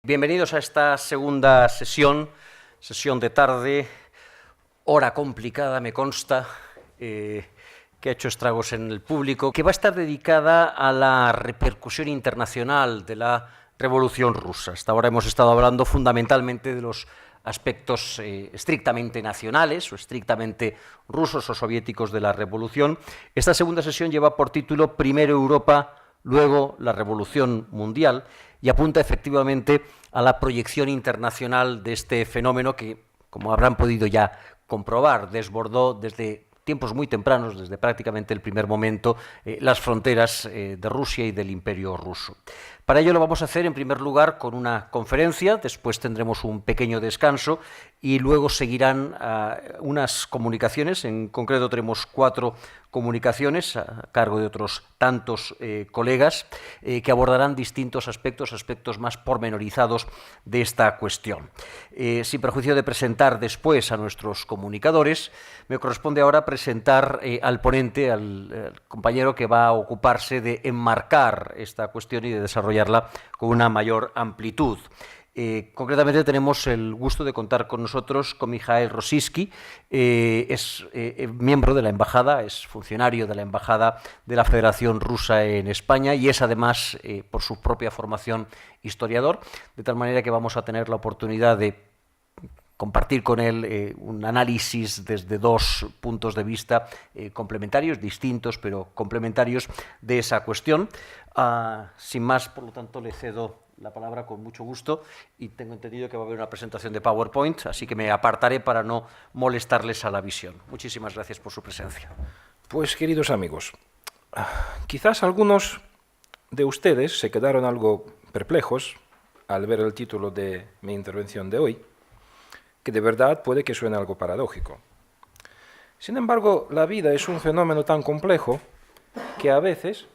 Bienvenidos a esta segunda sesión de tarde, hora complicada, me consta, que ha hecho estragos en el público, que va a estar dedicada a la repercusión internacional de la Revolución Rusa. Hasta ahora hemos estado hablando fundamentalmente de los aspectos estrictamente nacionales o estrictamente rusos o soviéticos de la Revolución. Esta segunda sesión lleva por título Primero Europa, luego la Revolución Mundial, y apunta efectivamente a la proyección internacional de este fenómeno que, como habrán podido ya comprobar, desbordó desde tiempos muy tempranos, desde prácticamente el primer momento, las fronteras de Rusia y del Imperio ruso. Para ello lo vamos a hacer en primer lugar con una conferencia, después tendremos un pequeño descanso y luego seguirán unas comunicaciones, en concreto tenemos 4 comunicaciones a cargo de otros tantos colegas que abordarán distintos aspectos más pormenorizados de esta cuestión. Sin perjuicio de presentar después a nuestros comunicadores, me corresponde ahora presentar al ponente, al compañero que va a ocuparse de enmarcar esta cuestión y de desarrollarla con una mayor amplitud. Concretamente tenemos el gusto de contar con nosotros con Mikhail Rossisky, es miembro de la Embajada, es funcionario de la Embajada de la Federación Rusa en España y es además, por su propia formación, historiador, de tal manera que vamos a tener la oportunidad de compartir con él un análisis desde 2 puntos de vista complementarios, distintos pero complementarios de esa cuestión. Sin más, por lo tanto, le cedo la palabra con mucho gusto y tengo entendido que va a haber una presentación de PowerPoint, así que me apartaré para no molestarles a la visión. Muchísimas gracias por su presencia. Pues, queridos amigos, quizás algunos de ustedes se quedaron algo perplejos al ver el título de mi intervención de hoy, que de verdad puede que suene algo paradójico. Sin embargo, la vida es un fenómeno tan complejo que a veces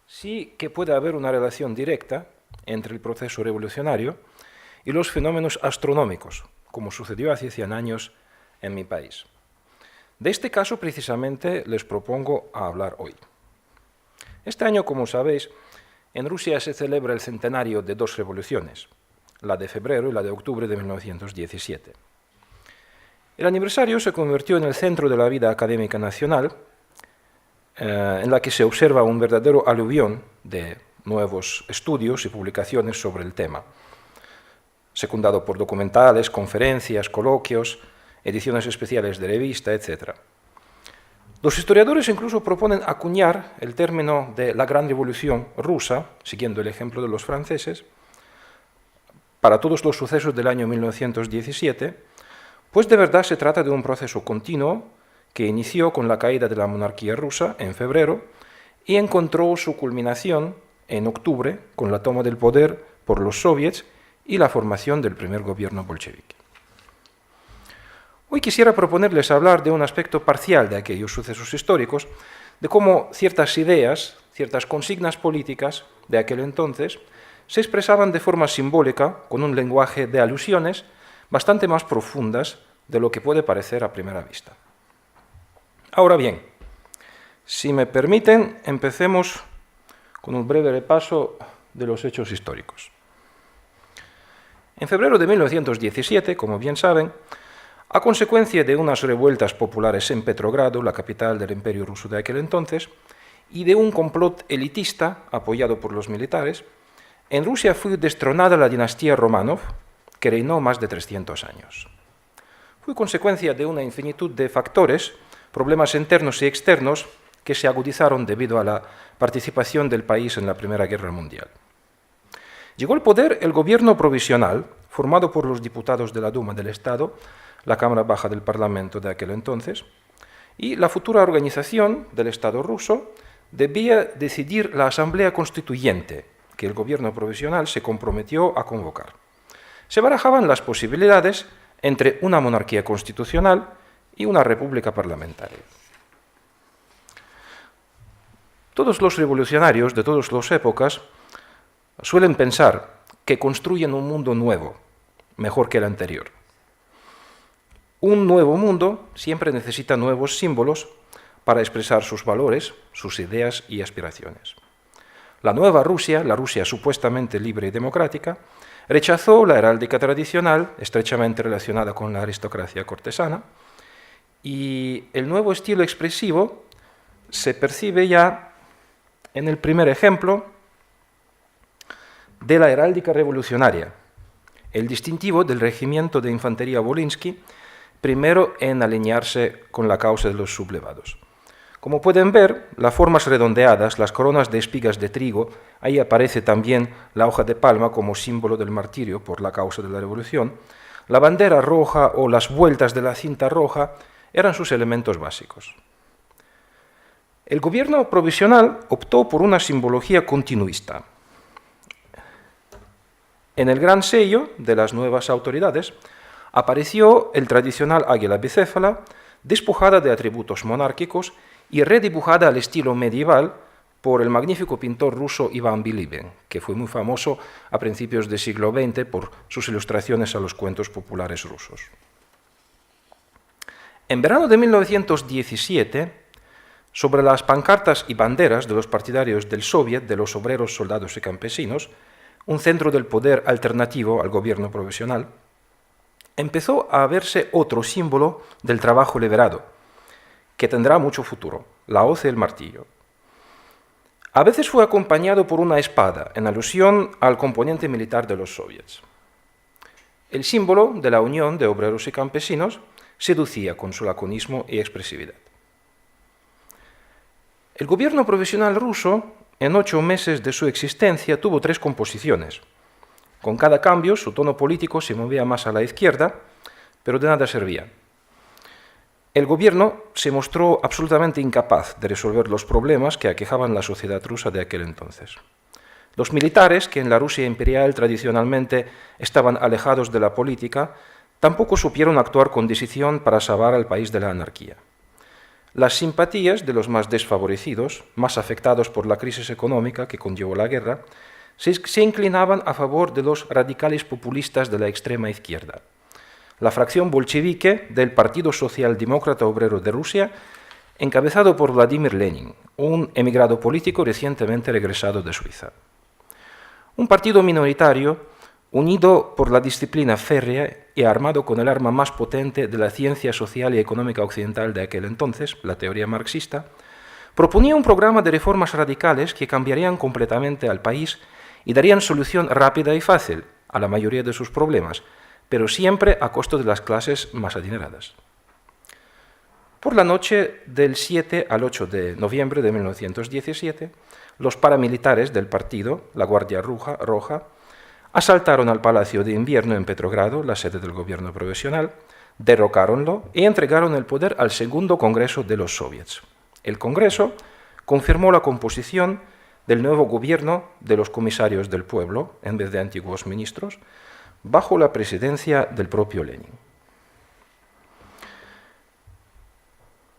sí que puede haber una relación directa entre el proceso revolucionario y los fenómenos astronómicos, como sucedió hace 100 años en mi país. De este caso, precisamente, les propongo hablar hoy. Este año, como sabéis, en Rusia se celebra el centenario de 2 revoluciones, la de febrero y la de octubre de 1917. El aniversario se convirtió en el centro de la vida académica nacional, en la que se observa un verdadero aluvión de nuevos estudios y publicaciones sobre el tema, secundado por documentales, conferencias, coloquios, ediciones especiales de revista, etc. Los historiadores incluso proponen acuñar el término de la Gran Revolución Rusa, siguiendo el ejemplo de los franceses, para todos los sucesos del año 1917, pues de verdad se trata de un proceso continuo que inició con la caída de la monarquía rusa en febrero y encontró su culminación en octubre con la toma del poder por los soviets y la formación del primer gobierno bolchevique. Hoy quisiera proponerles hablar de un aspecto parcial de aquellos sucesos históricos, de cómo ciertas ideas, ciertas consignas políticas de aquel entonces se expresaban de forma simbólica con un lenguaje de alusiones bastante más profundas de lo que puede parecer a primera vista. Ahora bien, si me permiten, empecemos con un breve repaso de los hechos históricos. En febrero de 1917, como bien saben, a consecuencia de unas revueltas populares en Petrogrado, la capital del Imperio ruso de aquel entonces, y de un complot elitista apoyado por los militares, en Rusia fue destronada la dinastía Románov, que reinó más de 300 años. Fue consecuencia de una infinitud de factores, problemas internos y externos, que se agudizaron debido a la participación del país en la Primera Guerra Mundial. Llegó al poder el gobierno provisional, formado por los diputados de la Duma del Estado, la Cámara Baja del Parlamento de aquel entonces, y la futura organización del Estado ruso debía decidir la Asamblea Constituyente, que el gobierno provisional se comprometió a convocar. Se barajaban las posibilidades entre una monarquía constitucional y una república parlamentaria. Todos los revolucionarios de todas las épocas suelen pensar que construyen un mundo nuevo, mejor que el anterior. Un nuevo mundo siempre necesita nuevos símbolos para expresar sus valores, sus ideas y aspiraciones. La nueva Rusia, la Rusia supuestamente libre y democrática, Rechazó la heráldica tradicional, estrechamente relacionada con la aristocracia cortesana, y el nuevo estilo expresivo se percibe ya en el primer ejemplo de la heráldica revolucionaria, el distintivo del regimiento de infantería Volinsky, primero en alinearse con la causa de los sublevados. Como pueden ver, las formas redondeadas, las coronas de espigas de trigo, ahí aparece también la hoja de palma como símbolo del martirio por la causa de la revolución, la bandera roja o las vueltas de la cinta roja eran sus elementos básicos. El gobierno provisional optó por una simbología continuista. En el gran sello de las nuevas autoridades apareció el tradicional águila bicéfala, despojada de atributos monárquicos y redibujada al estilo medieval por el magnífico pintor ruso Iván Bilibin, que fue muy famoso a principios del siglo XX por sus ilustraciones a los cuentos populares rusos. En verano de 1917, sobre las pancartas y banderas de los partidarios del Soviet de los obreros, soldados y campesinos, un centro del poder alternativo al gobierno provisional, empezó a verse otro símbolo del trabajo liberado, que tendrá mucho futuro, la hoz y el martillo. A veces fue acompañado por una espada, en alusión al componente militar de los soviets. El símbolo de la unión de obreros y campesinos seducía con su laconismo y expresividad. El gobierno provisional ruso, en 8 meses de su existencia, tuvo 3 composiciones. Con cada cambio, su tono político se movía más a la izquierda, pero de nada servía. El gobierno se mostró absolutamente incapaz de resolver los problemas que aquejaban la sociedad rusa de aquel entonces. Los militares, que en la Rusia imperial tradicionalmente estaban alejados de la política, tampoco supieron actuar con decisión para salvar al país de la anarquía. Las simpatías de los más desfavorecidos, más afectados por la crisis económica que conllevó la guerra, se inclinaban a favor de los radicales populistas de la extrema izquierda. La fracción bolchevique del Partido Socialdemócrata Obrero de Rusia, encabezado por Vladimir Lenin, un emigrado político recientemente regresado de Suiza. Un partido minoritario, unido por la disciplina férrea y armado con el arma más potente de la ciencia social y económica occidental de aquel entonces, la teoría marxista, proponía un programa de reformas radicales que cambiarían completamente al país y darían solución rápida y fácil a la mayoría de sus problemas, pero siempre a costo de las clases más adineradas. Por la noche del 7 al 8 de noviembre de 1917, los paramilitares del partido, la Guardia Roja, asaltaron al Palacio de Invierno en Petrogrado, la sede del gobierno provisional, derrocáronlo y entregaron el poder al segundo Congreso de los Soviets. El Congreso confirmó la composición del nuevo gobierno de los comisarios del pueblo, en vez de antiguos ministros, bajo la presidencia del propio Lenin.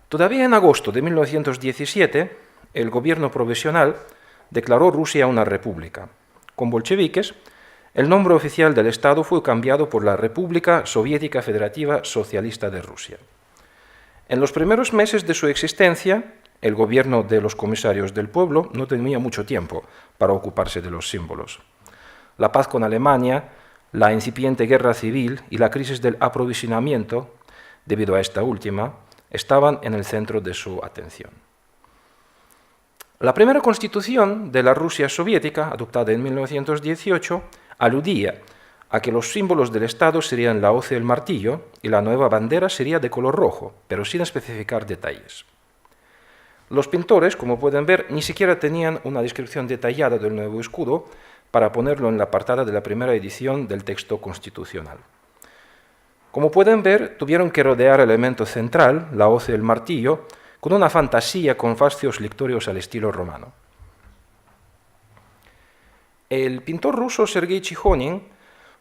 Todavía en agosto de 1917, el gobierno provisional declaró Rusia una república. Con bolcheviques, el nombre oficial del Estado fue cambiado por la República Soviética Federativa Socialista de Rusia. En los primeros meses de su existencia, el gobierno de los comisarios del pueblo no tenía mucho tiempo para ocuparse de los símbolos. La paz con Alemania, la incipiente guerra civil y la crisis del aprovisionamiento, debido a esta última, estaban en el centro de su atención. La primera constitución de la Rusia soviética, adoptada en 1918, aludía a que los símbolos del Estado serían la hoz y el martillo y la nueva bandera sería de color rojo, pero sin especificar detalles. Los pintores, como pueden ver, ni siquiera tenían una descripción detallada del nuevo escudo para ponerlo en la portada de la primera edición del texto constitucional. Como pueden ver, tuvieron que rodear el elemento central, la hoz y el martillo, con una fantasía con fascios lictorios al estilo romano. El pintor ruso Sergei Chijonin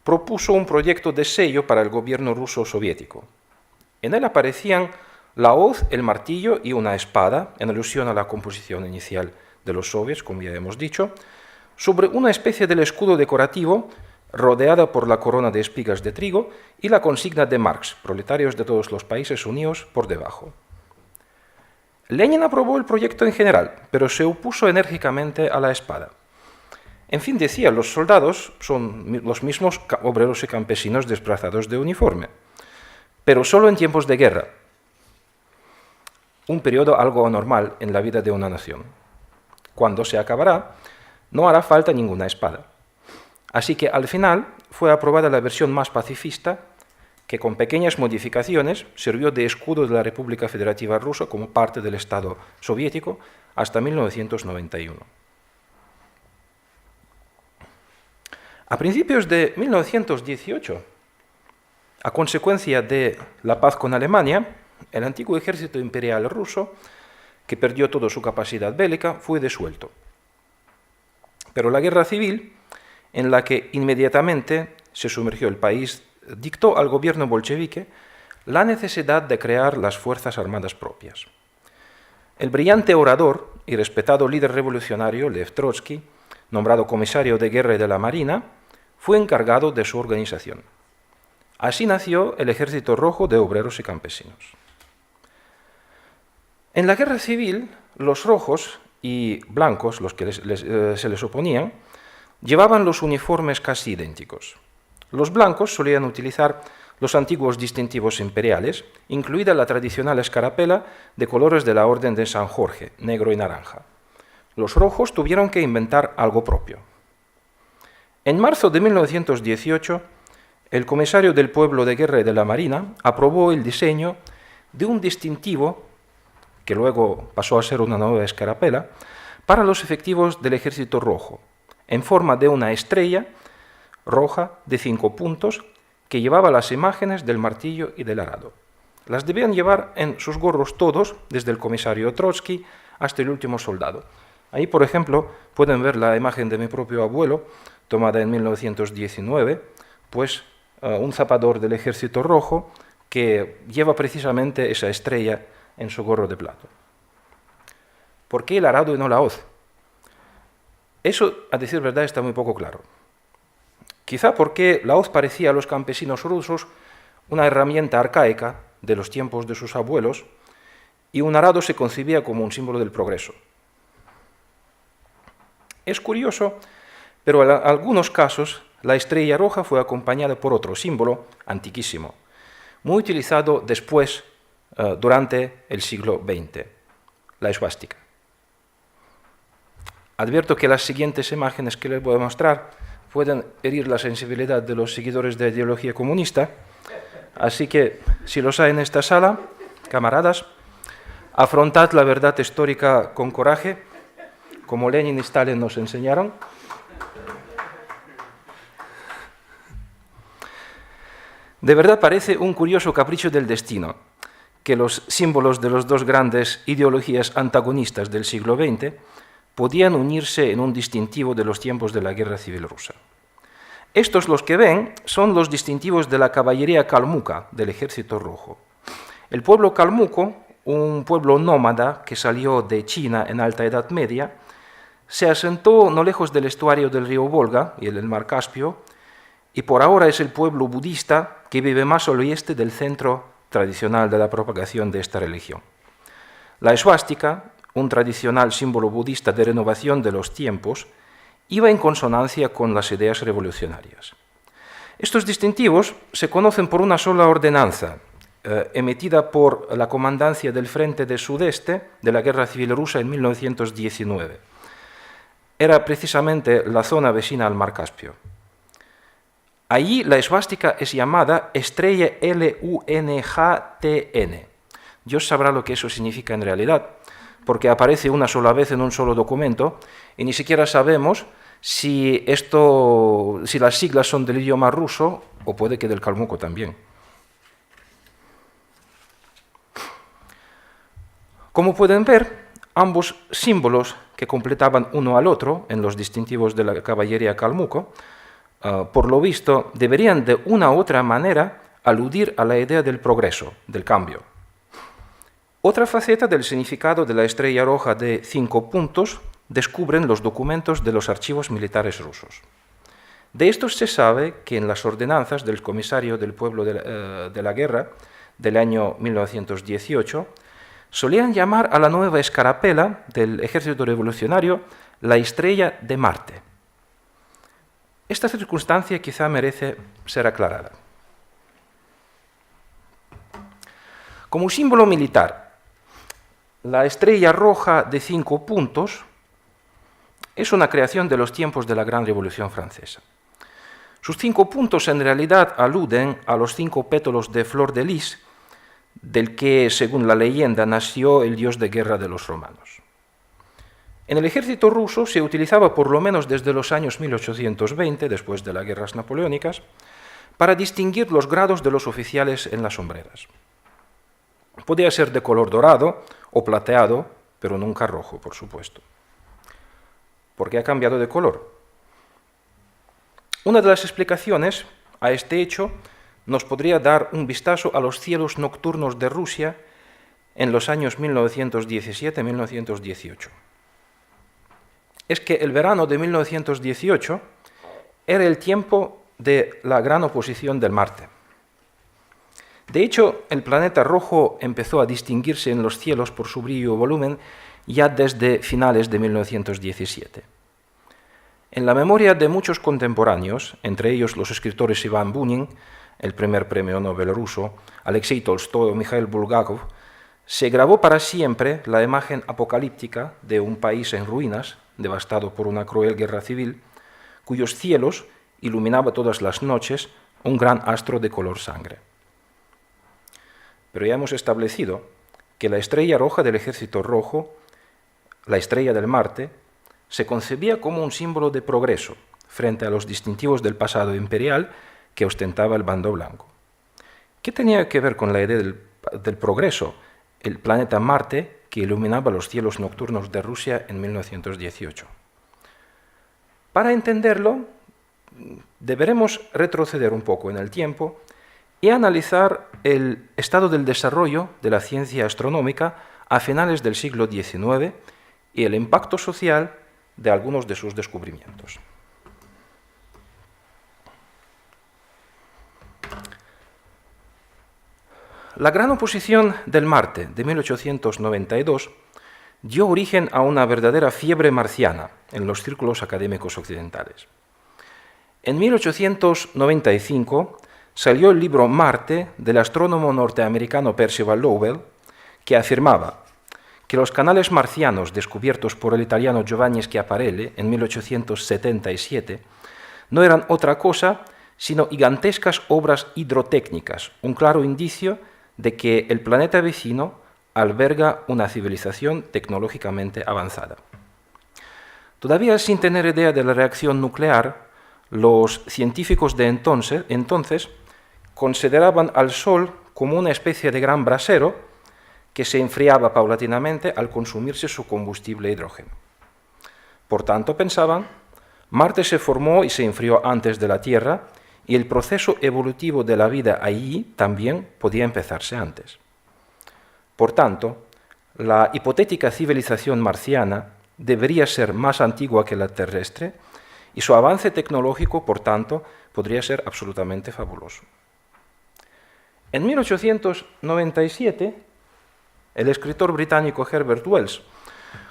propuso un proyecto de sello para el gobierno ruso soviético. En él aparecían la hoz, el martillo y una espada, en alusión a la composición inicial de los soviets, como ya hemos dicho, sobre una especie del escudo decorativo rodeada por la corona de espigas de trigo y la consigna de Marx, proletarios de todos los países unidos, por debajo. Lenin aprobó el proyecto en general, pero se opuso enérgicamente a la espada. En fin, decía, los soldados son los mismos obreros y campesinos desplazados de uniforme, pero solo en tiempos de guerra, un periodo algo anormal en la vida de una nación. Cuando se acabará, no hará falta ninguna espada. Así que al final fue aprobada la versión más pacifista, que con pequeñas modificaciones sirvió de escudo de la República Federativa Rusa como parte del Estado soviético hasta 1991. A principios de 1918, a consecuencia de la paz con Alemania, el antiguo ejército imperial ruso, que perdió toda su capacidad bélica, fue disuelto. Pero la guerra civil, en la que inmediatamente se sumergió el país, dictó al gobierno bolchevique la necesidad de crear las fuerzas armadas propias. El brillante orador y respetado líder revolucionario Lev Trotsky, nombrado comisario de guerra y de la Marina, fue encargado de su organización. Así nació el Ejército Rojo de Obreros y Campesinos. En la guerra civil, los rojos y blancos, los que se les oponían, llevaban los uniformes casi idénticos. Los blancos solían utilizar los antiguos distintivos imperiales, incluida la tradicional escarapela de colores de la Orden de San Jorge, negro y naranja. Los rojos tuvieron que inventar algo propio. En marzo de 1918, el comisario del Pueblo de Guerra y de la Marina aprobó el diseño de un distintivo, que luego pasó a ser una nueva escarapela, para los efectivos del Ejército Rojo, en forma de una estrella roja de 5 puntos que llevaba las imágenes del martillo y del arado. Las debían llevar en sus gorros todos, desde el comisario Trotsky hasta el último soldado. Ahí, por ejemplo, pueden ver la imagen de mi propio abuelo, tomada en 1919, pues un zapador del Ejército Rojo que lleva precisamente esa estrella en su gorro de plata. ¿Por qué el arado y no la hoz? Eso, a decir verdad, está muy poco claro. Quizá porque la hoz parecía a los campesinos rusos una herramienta arcaica de los tiempos de sus abuelos y un arado se concebía como un símbolo del progreso. Es curioso, pero en algunos casos la estrella roja fue acompañada por otro símbolo antiquísimo, muy utilizado después, durante el siglo XX, la esvástica. Advierto que las siguientes imágenes que les voy a mostrar pueden herir la sensibilidad de los seguidores de la ideología comunista, así que si los hay en esta sala, camaradas, afrontad la verdad histórica con coraje, como Lenin y Stalin nos enseñaron. De verdad parece un curioso capricho del destino que los símbolos de las dos grandes ideologías antagonistas del siglo XX podían unirse en un distintivo de los tiempos de la Guerra Civil Rusa. Estos, los que ven, son los distintivos de la caballería calmuca del Ejército Rojo. El pueblo calmuco, un pueblo nómada que salió de China en Alta Edad Media, se asentó no lejos del estuario del río Volga y del mar Caspio, y por ahora es el pueblo budista que vive más al oeste del centro tradicional de la propagación de esta religión. La esvástica, un tradicional símbolo budista de renovación de los tiempos, iba en consonancia con las ideas revolucionarias. Estos distintivos se conocen por una sola ordenanza, emitida por la Comandancia del Frente de Sudeste de la Guerra Civil Rusa en 1919. Era precisamente la zona vecina al mar Caspio. Allí la esvástica es llamada estrella LUNGTN. Dios sabrá lo que eso significa en realidad, porque aparece una sola vez en un solo documento y ni siquiera sabemos si las siglas son del idioma ruso o puede que del calmuco también. Como pueden ver, ambos símbolos que completaban uno al otro en los distintivos de la caballería calmuco, por lo visto, deberían de una u otra manera aludir a la idea del progreso, del cambio. Otra faceta del significado de la estrella roja de 5 puntos descubren los documentos de los archivos militares rusos. De estos se sabe que en las ordenanzas del comisario del pueblo de la guerra del año 1918 solían llamar a la nueva escarapela del ejército revolucionario la estrella de Marte. Esta circunstancia quizá merece ser aclarada. Como símbolo militar, la estrella roja de 5 puntos es una creación de los tiempos de la Gran Revolución Francesa. Sus 5 puntos en realidad aluden a los 5 pétalos de flor de lis, del que, según la leyenda, nació el dios de guerra de los romanos. En el ejército ruso se utilizaba por lo menos desde los años 1820, después de las guerras napoleónicas, para distinguir los grados de los oficiales en las hombreras. Podía ser de color dorado o plateado, pero nunca rojo, por supuesto. ¿Por qué ha cambiado de color? Una de las explicaciones a este hecho nos podría dar un vistazo a los cielos nocturnos de Rusia en los años 1917-1918. Es que el verano de 1918 era el tiempo de la gran oposición del Marte. De hecho, el planeta rojo empezó a distinguirse en los cielos por su brillo y volumen ya desde finales de 1917. En la memoria de muchos contemporáneos, entre ellos los escritores Iván Bunin, el primer premio Nobel ruso, Alexei Tolstoy o Mikhail Bulgakov, se grabó para siempre la imagen apocalíptica de un país en ruinas, devastado por una cruel guerra civil, cuyos cielos iluminaba todas las noches un gran astro de color sangre. Pero ya hemos establecido que la estrella roja del Ejército Rojo, la estrella del Marte, se concebía como un símbolo de progreso frente a los distintivos del pasado imperial que ostentaba el bando blanco. ¿Qué tenía que ver con la idea del progreso el planeta Marte que iluminaba los cielos nocturnos de Rusia en 1918? Para entenderlo, deberemos retroceder un poco en el tiempo y analizar el estado del desarrollo de la ciencia astronómica a finales del siglo XIX y el impacto social de algunos de sus descubrimientos. La gran oposición del Marte de 1892 dio origen a una verdadera fiebre marciana en los círculos académicos occidentales. En 1895 salió el libro Marte del astrónomo norteamericano Percival Lowell, que afirmaba que los canales marcianos descubiertos por el italiano Giovanni Schiaparelli en 1877 no eran otra cosa sino gigantescas obras hidrotécnicas, un claro indicio de que el planeta vecino alberga una civilización tecnológicamente avanzada. Todavía sin tener idea de la reacción nuclear, los científicos de entonces consideraban al Sol como una especie de gran brasero que se enfriaba paulatinamente al consumirse su combustible hidrógeno. Por tanto, pensaban, Marte se formó y se enfrió antes de la Tierra, y el proceso evolutivo de la vida allí también podía empezarse antes. Por tanto, la hipotética civilización marciana debería ser más antigua que la terrestre y su avance tecnológico, por tanto, podría ser absolutamente fabuloso. En 1897, el escritor británico Herbert Wells,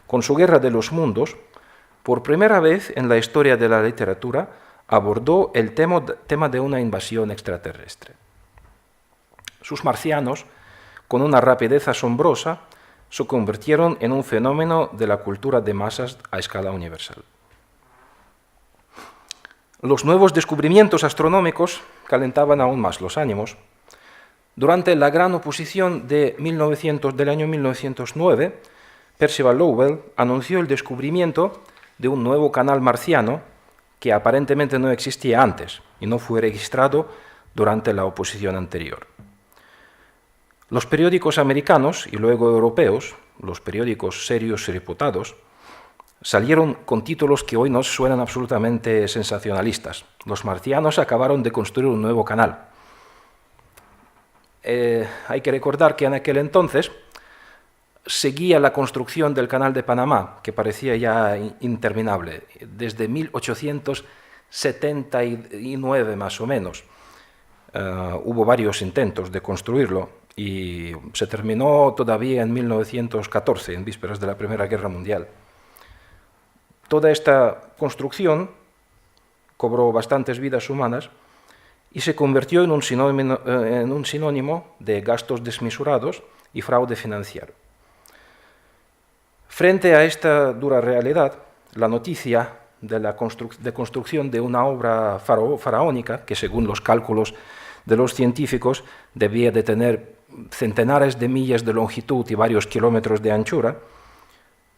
con su Guerra de los Mundos, por primera vez en la historia de la literatura, abordó el tema de una invasión extraterrestre. Sus marcianos, con una rapidez asombrosa, se convirtieron en un fenómeno de la cultura de masas a escala universal. Los nuevos descubrimientos astronómicos calentaban aún más los ánimos. Durante la gran oposición del año 1909, Percival Lowell anunció el descubrimiento de un nuevo canal marciano que aparentemente no existía antes y no fue registrado durante la oposición anterior. Los periódicos americanos y luego europeos, los periódicos serios y reputados, salieron con títulos que hoy nos suenan absolutamente sensacionalistas. Los marcianos acabaron de construir un nuevo canal. Hay que recordar que en aquel entonces seguía la construcción del Canal de Panamá, que parecía ya interminable, desde 1879 más o menos. Hubo varios intentos de construirlo y se terminó todavía en 1914, en vísperas de la Primera Guerra Mundial. Toda esta construcción cobró bastantes vidas humanas y se convirtió en un sinónimo de gastos desmesurados y fraude financiero. Frente a esta dura realidad, la noticia de la construcción de una obra faraónica, que según los cálculos de los científicos debía de tener centenares de millas de longitud y varios kilómetros de anchura,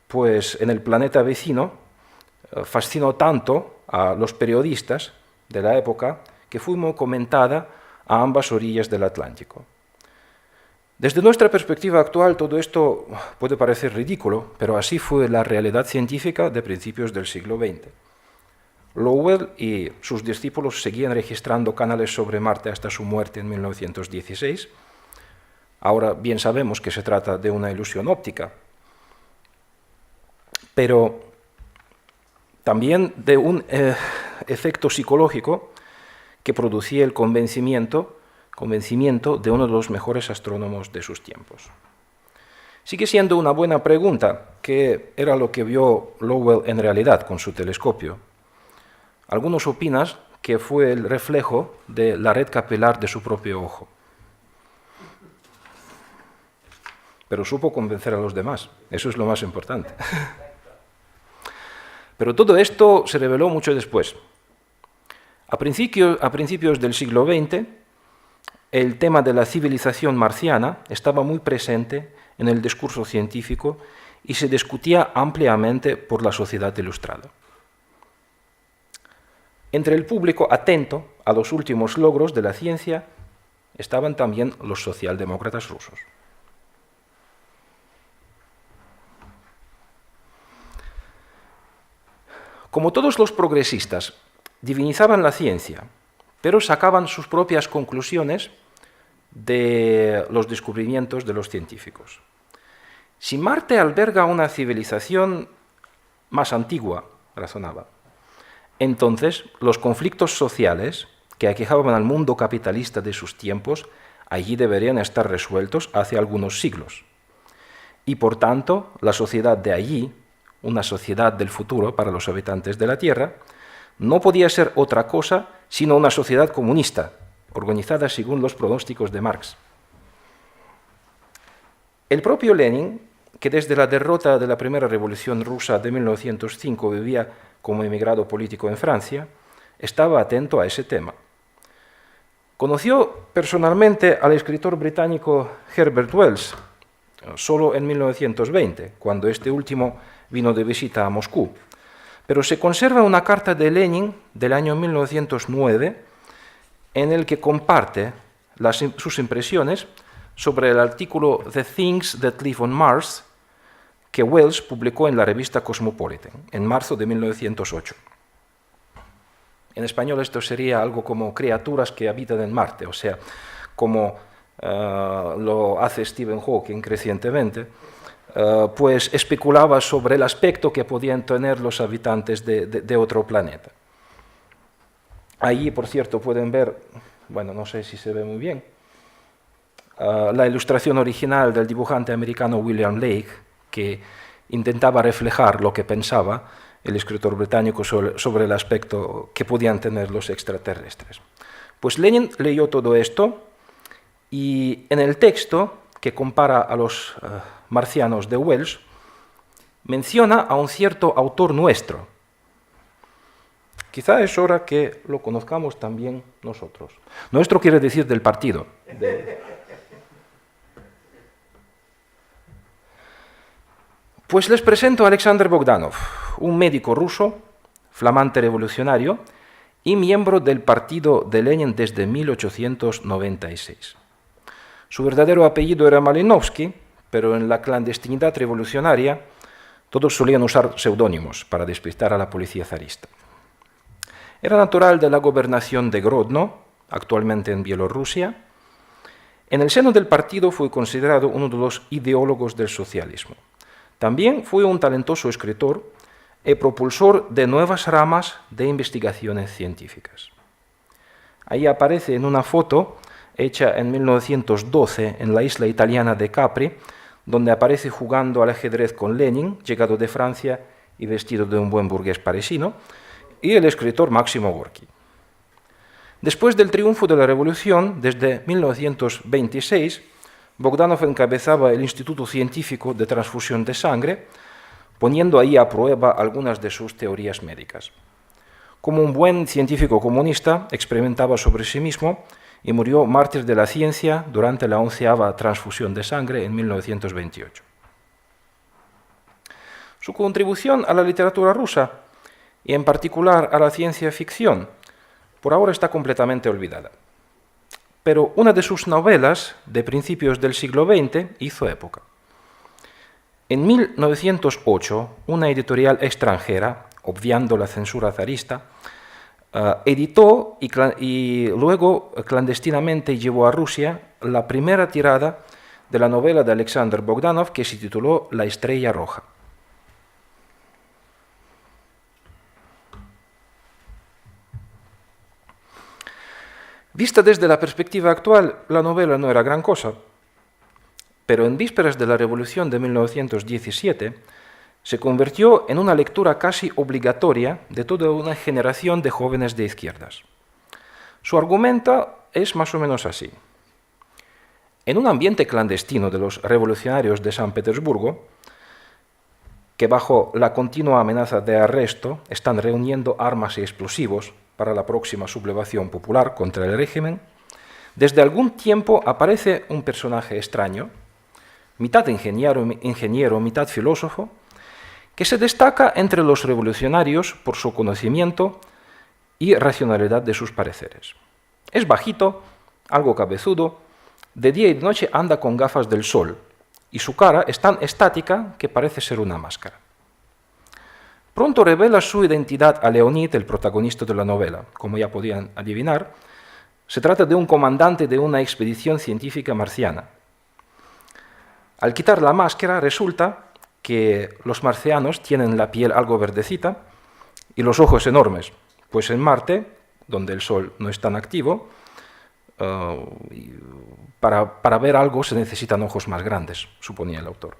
pues en el planeta vecino fascinó tanto a los periodistas de la época que fue muy comentada a ambas orillas del Atlántico. Desde nuestra perspectiva actual, todo esto puede parecer ridículo, pero así fue la realidad científica de principios del siglo XX. Lowell y sus discípulos seguían registrando canales sobre Marte hasta su muerte en 1916. Ahora bien sabemos que se trata de una ilusión óptica, pero también de un efecto psicológico que producía el convencimiento de uno de los mejores astrónomos de sus tiempos. Sigue siendo una buena pregunta qué era lo que vio Lowell en realidad con su telescopio. Algunos opinan que fue el reflejo de la red capilar de su propio ojo. Pero supo convencer a los demás, eso es lo más importante. Pero todo esto se reveló mucho después. A principios del siglo XX, el tema de la civilización marciana estaba muy presente en el discurso científico y se discutía ampliamente por la sociedad ilustrada. Entre el público atento a los últimos logros de la ciencia estaban también los socialdemócratas rusos. Como todos los progresistas, divinizaban la ciencia, pero sacaban sus propias conclusiones de los descubrimientos de los científicos. Si Marte alberga una civilización más antigua, razonaba, entonces los conflictos sociales que aquejaban al mundo capitalista de sus tiempos allí deberían estar resueltos hace algunos siglos. Y por tanto, la sociedad de allí, una sociedad del futuro para los habitantes de la Tierra, no podía ser otra cosa sino una sociedad comunista, organizada según los pronósticos de Marx. El propio Lenin, que desde la derrota de la primera revolución rusa de 1905 vivía como emigrado político en Francia, estaba atento a ese tema. Conoció personalmente al escritor británico Herbert Wells solo en 1920, cuando este último vino de visita a Moscú. Pero se conserva una carta de Lenin del año 1909 en el que comparte sus impresiones sobre el artículo The Things That Live on Mars que Wells publicó en la revista Cosmopolitan en marzo de 1908. En español esto sería algo como criaturas que habitan en Marte, o sea, como lo hace Stephen Hawking crecientemente, pues especulaba sobre el aspecto que podían tener los habitantes de otro planeta. Allí, por cierto, pueden ver, bueno, no sé si se ve muy bien, la ilustración original del dibujante americano William Lake, que intentaba reflejar lo que pensaba el escritor británico sobre el aspecto que podían tener los extraterrestres. Pues Lenin leyó todo esto y en el texto que compara a los marcianos de Wells, menciona a un cierto autor nuestro. Quizá es hora que lo conozcamos también nosotros. Nuestro quiere decir del partido. Pues les presento a Alexander Bogdanov, un médico ruso, flamante revolucionario y miembro del partido de Lenin desde 1896. Su verdadero apellido era Malinovsky, pero en la clandestinidad revolucionaria todos solían usar seudónimos para despistar a la policía zarista. Era natural de la gobernación de Grodno, actualmente en Bielorrusia. En el seno del partido fue considerado uno de los ideólogos del socialismo. También fue un talentoso escritor y propulsor de nuevas ramas de investigaciones científicas. Ahí aparece en una foto hecha en 1912 en la isla italiana de Capri, donde aparece jugando al ajedrez con Lenin, llegado de Francia y vestido de un buen burgués parisino, y el escritor Máximo Gorki. Después del triunfo de la Revolución, desde 1926, Bogdanov encabezaba el Instituto Científico de Transfusión de Sangre, poniendo ahí a prueba algunas de sus teorías médicas. Como un buen científico comunista, experimentaba sobre sí mismo y murió mártir de la ciencia durante la 11ª transfusión de sangre en 1928. Su contribución a la literatura rusa, y en particular a la ciencia ficción, por ahora está completamente olvidada. Pero una de sus novelas, de principios del siglo XX, hizo época. En 1908, una editorial extranjera, obviando la censura zarista, editó y luego clandestinamente llevó a Rusia la primera tirada de la novela de Alexander Bogdanov que se tituló La estrella roja. Vista desde la perspectiva actual, la novela no era gran cosa, pero en vísperas de la Revolución de 1917 se convirtió en una lectura casi obligatoria de toda una generación de jóvenes de izquierdas. Su argumento es más o menos así. En un ambiente clandestino de los revolucionarios de San Petersburgo, que bajo la continua amenaza de arresto están reuniendo armas y explosivos para la próxima sublevación popular contra el régimen, desde algún tiempo aparece un personaje extraño, mitad ingeniero, mitad filósofo, que se destaca entre los revolucionarios por su conocimiento y racionalidad de sus pareceres. Es bajito, algo cabezudo, de día y de noche anda con gafas del sol, y su cara es tan estática que parece ser una máscara. Pronto revela su identidad a Leonid, el protagonista de la novela. Como ya podían adivinar, se trata de un comandante de una expedición científica marciana. Al quitar la máscara, resulta que los marcianos tienen la piel algo verdecita y los ojos enormes, pues en Marte, donde el Sol no es tan activo, para ver algo se necesitan ojos más grandes, suponía el autor.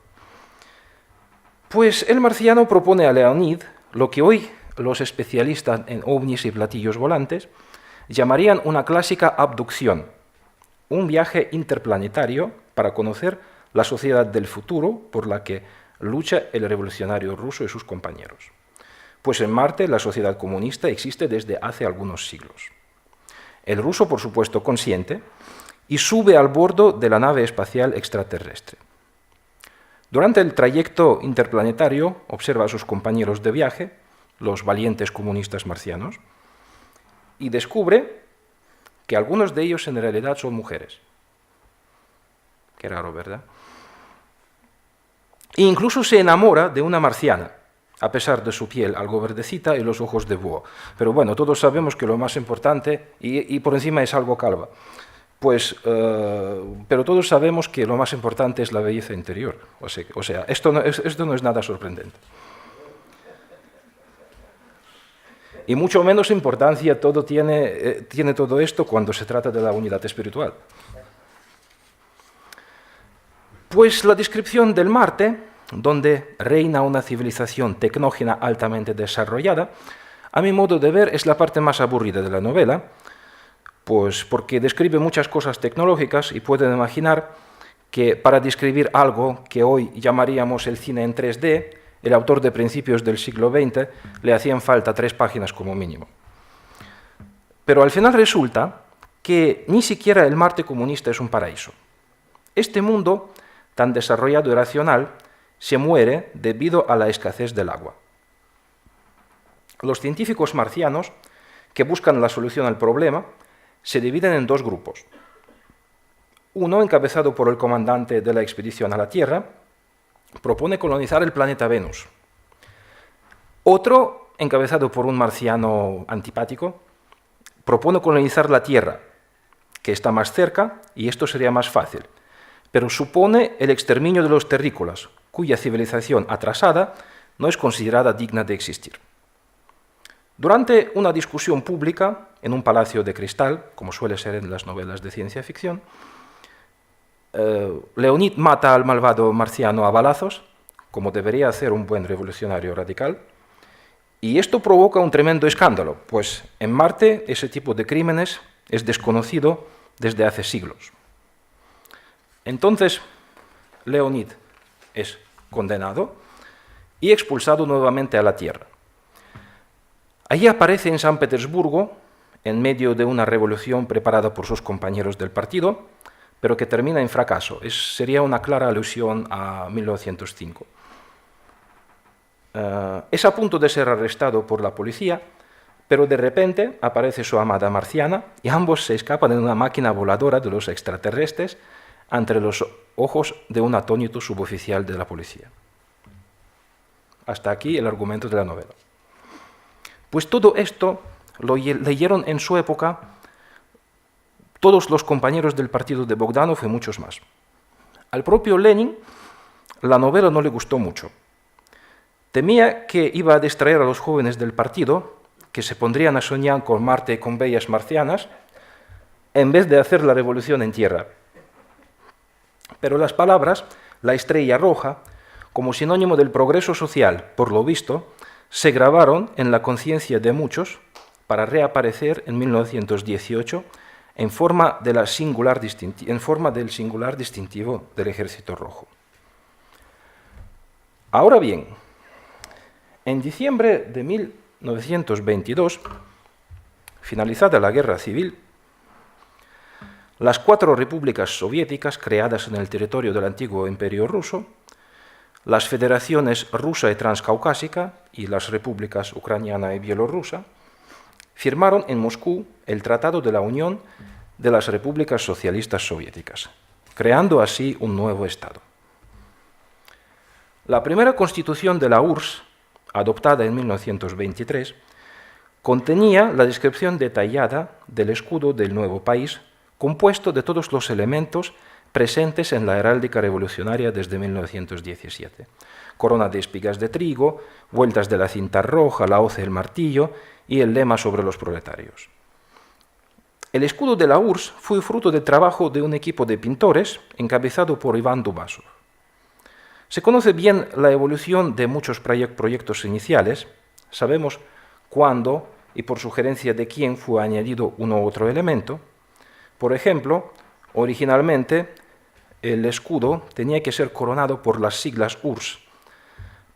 Pues el marciano propone a Leonid lo que hoy los especialistas en ovnis y platillos volantes llamarían una clásica abducción, un viaje interplanetario para conocer la sociedad del futuro por la que lucha el revolucionario ruso y sus compañeros. Pues en Marte la sociedad comunista existe desde hace algunos siglos. El ruso, por supuesto, consiente y sube al bordo de la nave espacial extraterrestre. Durante el trayecto interplanetario observa a sus compañeros de viaje, los valientes comunistas marcianos, y descubre que algunos de ellos en realidad son mujeres. Qué raro, ¿verdad? E incluso se enamora de una marciana, a pesar de su piel algo verdecita y los ojos de búho. Pero bueno, todos sabemos que lo más importante, y por encima es algo calva, pero todos sabemos que lo más importante es la belleza interior. O sea, esto no es nada sorprendente. Y mucho menos importancia tiene todo esto cuando se trata de la unidad espiritual. Pues la descripción del Marte, donde reina una civilización tecnógena altamente desarrollada, a mi modo de ver es la parte más aburrida de la novela, pues porque describe muchas cosas tecnológicas y pueden imaginar que para describir algo que hoy llamaríamos el cine en 3D, el autor de principios del siglo XX le hacían falta 3 páginas como mínimo. Pero al final resulta que ni siquiera el Marte comunista es un paraíso. Este mundo, tan desarrollado y racional, se muere debido a la escasez del agua. Los científicos marcianos, que buscan la solución al problema, se dividen en 2 grupos. Uno, encabezado por el comandante de la expedición a la Tierra, propone colonizar el planeta Venus. Otro, encabezado por un marciano antipático, propone colonizar la Tierra, que está más cerca, y esto sería más fácil, pero supone el exterminio de los terrícolas, cuya civilización atrasada no es considerada digna de existir. Durante una discusión pública en un palacio de cristal, como suele ser en las novelas de ciencia ficción, Leonid mata al malvado marciano a balazos, como debería hacer un buen revolucionario radical, Y esto provoca un tremendo escándalo, pues en Marte ese tipo de crímenes es desconocido desde hace siglos. Entonces, Leonid es condenado y expulsado nuevamente a la Tierra. Allí aparece en San Petersburgo, en medio de una revolución preparada por sus compañeros del partido, pero que termina en fracaso. Sería una clara alusión a 1905. Es a punto de ser arrestado por la policía, pero de repente aparece su amada marciana y ambos se escapan en una máquina voladora de los extraterrestres ante los ojos de un atónito suboficial de la policía. Hasta aquí el argumento de la novela. Pues todo esto lo leyeron en su época todos los compañeros del partido de Bogdanov y muchos más. Al propio Lenin la novela no le gustó mucho. Temía que iba a distraer a los jóvenes del partido, que se pondrían a soñar con Marte y con bellas marcianas, en vez de hacer la revolución en tierra. Pero las palabras, la estrella roja, como sinónimo del progreso social, por lo visto, se grabaron en la conciencia de muchos para reaparecer en 1918 en forma del singular distintivo del Ejército Rojo. Ahora bien, en diciembre de 1922, finalizada la Guerra Civil, las 4 repúblicas soviéticas creadas en el territorio del antiguo Imperio ruso, las federaciones rusa y transcaucásica y las repúblicas ucraniana y bielorrusa, firmaron en Moscú el Tratado de la Unión de las Repúblicas Socialistas Soviéticas, creando así un nuevo Estado. La primera constitución de la URSS, adoptada en 1923, contenía la descripción detallada del escudo del nuevo país, compuesto de todos los elementos presentes en la heráldica revolucionaria desde 1917. Corona de espigas de trigo, vueltas de la cinta roja, la hoz y el martillo y el lema sobre los proletarios. El escudo de la URSS fue fruto del trabajo de un equipo de pintores encabezado por Iván Dubasov. Se conoce bien la evolución de muchos proyectos iniciales, sabemos cuándo y por sugerencia de quién fue añadido uno u otro elemento. Por ejemplo, originalmente el escudo tenía que ser coronado por las siglas URSS,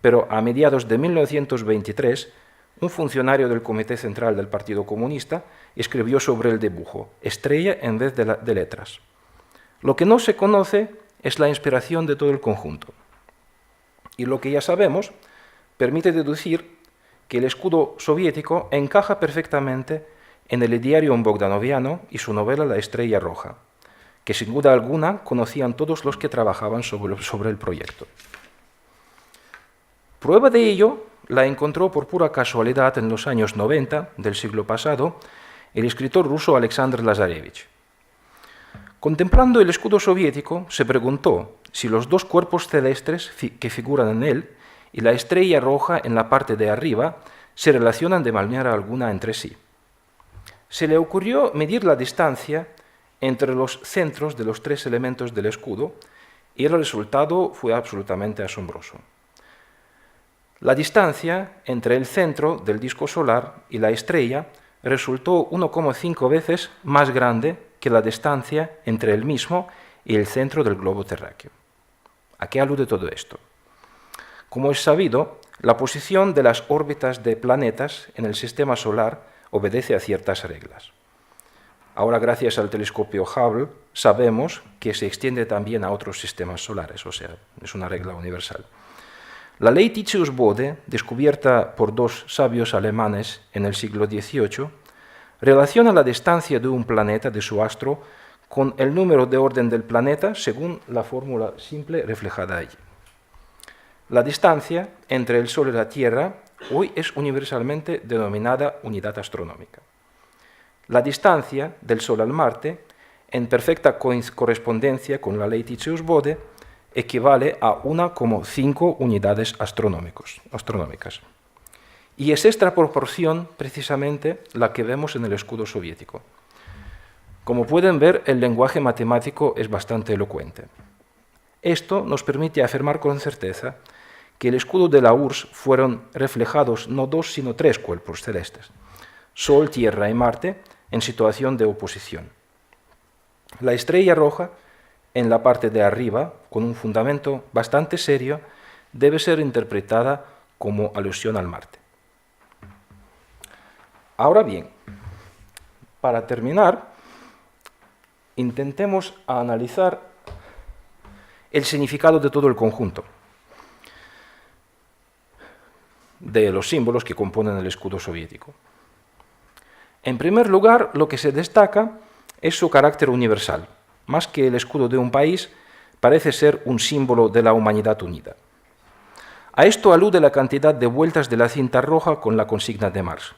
pero a mediados de 1923 un funcionario del Comité Central del Partido Comunista escribió sobre el dibujo estrella en vez de letras. Lo que no se conoce es la inspiración de todo el conjunto. Y lo que ya sabemos permite deducir que el escudo soviético encaja perfectamente en el Idearium bogdanoviano y su novela La Estrella Roja, que sin duda alguna conocían todos los que trabajaban sobre el proyecto. Prueba de ello la encontró por pura casualidad en los años 90 del siglo pasado el escritor ruso Alexander Lazarevich. Contemplando el escudo soviético, se preguntó si los 2 cuerpos celestes que figuran en él y la estrella roja en la parte de arriba se relacionan de manera alguna entre sí. Se le ocurrió medir la distancia entre los centros de los 3 elementos del escudo y el resultado fue absolutamente asombroso. La distancia entre el centro del disco solar y la estrella resultó 1,5 veces más grande que la distancia entre el mismo y el centro del globo terráqueo. ¿A qué alude todo esto? Como es sabido, la posición de las órbitas de planetas en el sistema solar obedece a ciertas reglas. Ahora, gracias al telescopio Hubble, sabemos que se extiende también a otros sistemas solares, o sea, es una regla universal. La ley Titius-Bode, descubierta por 2 sabios alemanes en el siglo XVIII, relaciona la distancia de un planeta de su astro con el número de orden del planeta según la fórmula simple reflejada allí. La distancia entre el Sol y la Tierra hoy es universalmente denominada unidad astronómica. La distancia del Sol al Marte, en perfecta correspondencia con la ley Titius-Bode, equivale a 1,5 unidades astronómicas. Y es esta proporción precisamente la que vemos en el escudo soviético. Como pueden ver, el lenguaje matemático es bastante elocuente. Esto nos permite afirmar con certeza que el escudo de la URSS fueron reflejados no 2 sino 3 cuerpos celestes, Sol, Tierra y Marte, en situación de oposición. La estrella roja, en la parte de arriba, con un fundamento bastante serio, debe ser interpretada como alusión al Marte. Ahora bien, para terminar, intentemos analizar el significado de todo el conjunto de los símbolos que componen el escudo soviético. En primer lugar, lo que se destaca es su carácter universal. Más que el escudo de un país, parece ser un símbolo de la humanidad unida. A esto alude la cantidad de vueltas de la cinta roja con la consigna de Marx.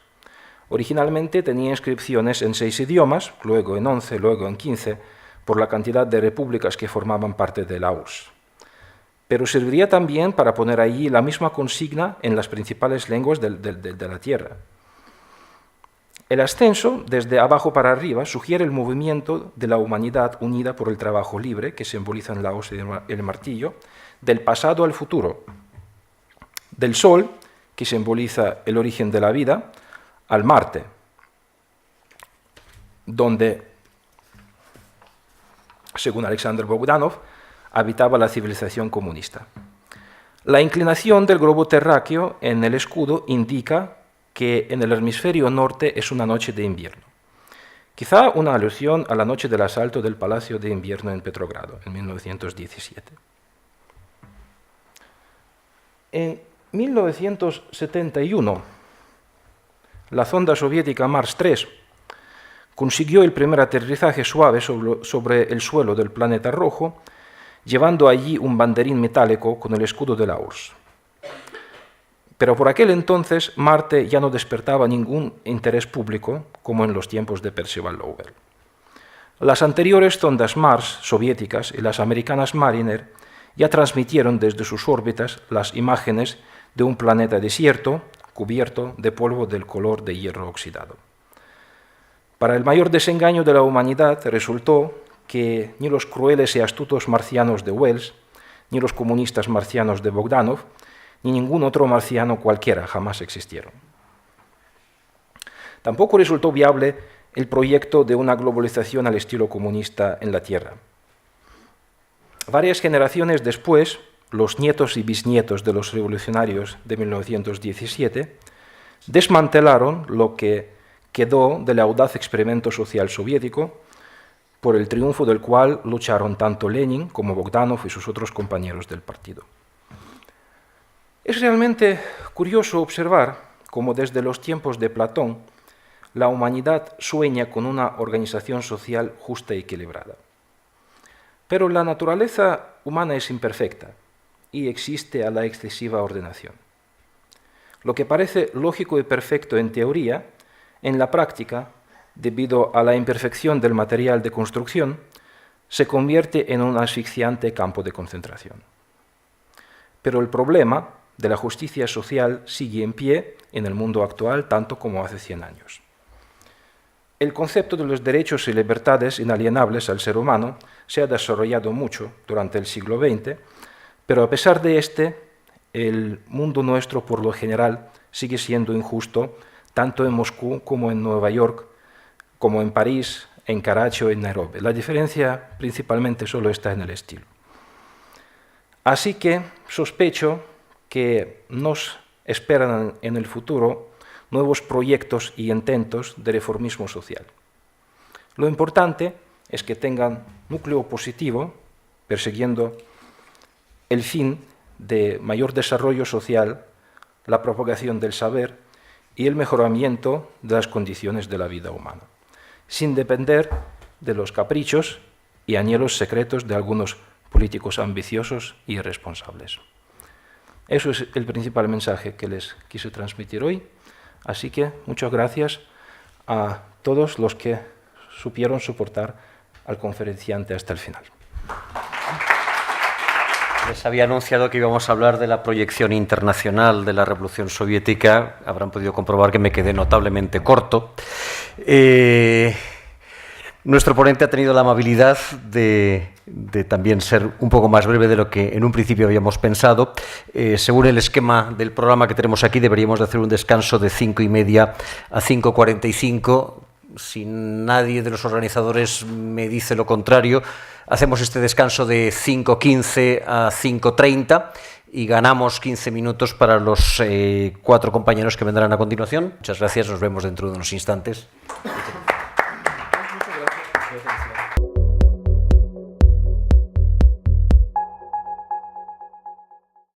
Originalmente tenía inscripciones en 6 idiomas, luego en 11, luego en 15, por la cantidad de repúblicas que formaban parte de la URSS. Pero serviría también para poner allí la misma consigna en las principales lenguas de la Tierra. El ascenso, desde abajo para arriba, sugiere el movimiento de la humanidad unida por el trabajo libre, que simboliza en la hoz y el martillo, del pasado al futuro, del Sol, que simboliza el origen de la vida, al Marte, donde, según Alexander Bogdanov, habitaba la civilización comunista. La inclinación del globo terráqueo en el escudo indica que en el hemisferio norte es una noche de invierno. Quizá una alusión a la noche del asalto del Palacio de Invierno en Petrogrado, en 1917. En 1971, la sonda soviética Mars 3 consiguió el primer aterrizaje suave sobre el suelo del planeta rojo, llevando allí un banderín metálico con el escudo de la URSS. Pero por aquel entonces Marte ya no despertaba ningún interés público, como en los tiempos de Percival Lowell. Las anteriores sondas Mars soviéticas y las americanas Mariner ya transmitieron desde sus órbitas las imágenes de un planeta desierto, cubierto de polvo del color de hierro oxidado. Para el mayor desengaño de la humanidad resultó que ni los crueles y astutos marcianos de Wells, ni los comunistas marcianos de Bogdanov, ni ningún otro marciano cualquiera jamás existieron. Tampoco resultó viable el proyecto de una globalización al estilo comunista en la Tierra. Varias generaciones después, los nietos y bisnietos de los revolucionarios de 1917 desmantelaron lo que quedó del audaz experimento social soviético, por el triunfo del cual lucharon tanto Lenin como Bogdanov y sus otros compañeros del partido. Es realmente curioso observar cómo desde los tiempos de Platón la humanidad sueña con una organización social justa y equilibrada. Pero la naturaleza humana es imperfecta y existe a la excesiva ordenación. Lo que parece lógico y perfecto en teoría, en la práctica, debido a la imperfección del material de construcción, se convierte en un asfixiante campo de concentración. Pero el problema de la justicia social sigue en pie en el mundo actual tanto como hace 100 años. El concepto de los derechos y libertades inalienables al ser humano se ha desarrollado mucho durante el siglo XX, pero a pesar de el mundo nuestro por lo general sigue siendo injusto tanto en Moscú como en Nueva York, como en París, en Karachi o en Nairobi. La diferencia principalmente solo está en el estilo. Así que sospecho que nos esperan en el futuro nuevos proyectos y intentos de reformismo social. Lo importante es que tengan núcleo positivo, persiguiendo el fin de mayor desarrollo social, la propagación del saber y el mejoramiento de las condiciones de la vida humana, sin depender de los caprichos y anhelos secretos de algunos políticos ambiciosos y irresponsables. Eso es el principal mensaje que les quise transmitir hoy, así que muchas gracias a todos los que supieron soportar al conferenciante hasta el final. Les había anunciado que íbamos a hablar de la proyección internacional de la Revolución Soviética. Habrán podido comprobar que me quedé notablemente corto. Nuestro ponente ha tenido la amabilidad de también ser un poco más breve de lo que en un principio habíamos pensado. Según el esquema del programa que tenemos aquí, deberíamos de hacer un descanso de 5:30 a 5:45. Si nadie de los organizadores me dice lo contrario, hacemos este descanso de 5:15 a 5:30 y ganamos 15 minutos para los 4 compañeros que vendrán a continuación. Muchas gracias, nos vemos dentro de unos instantes. Muchas gracias.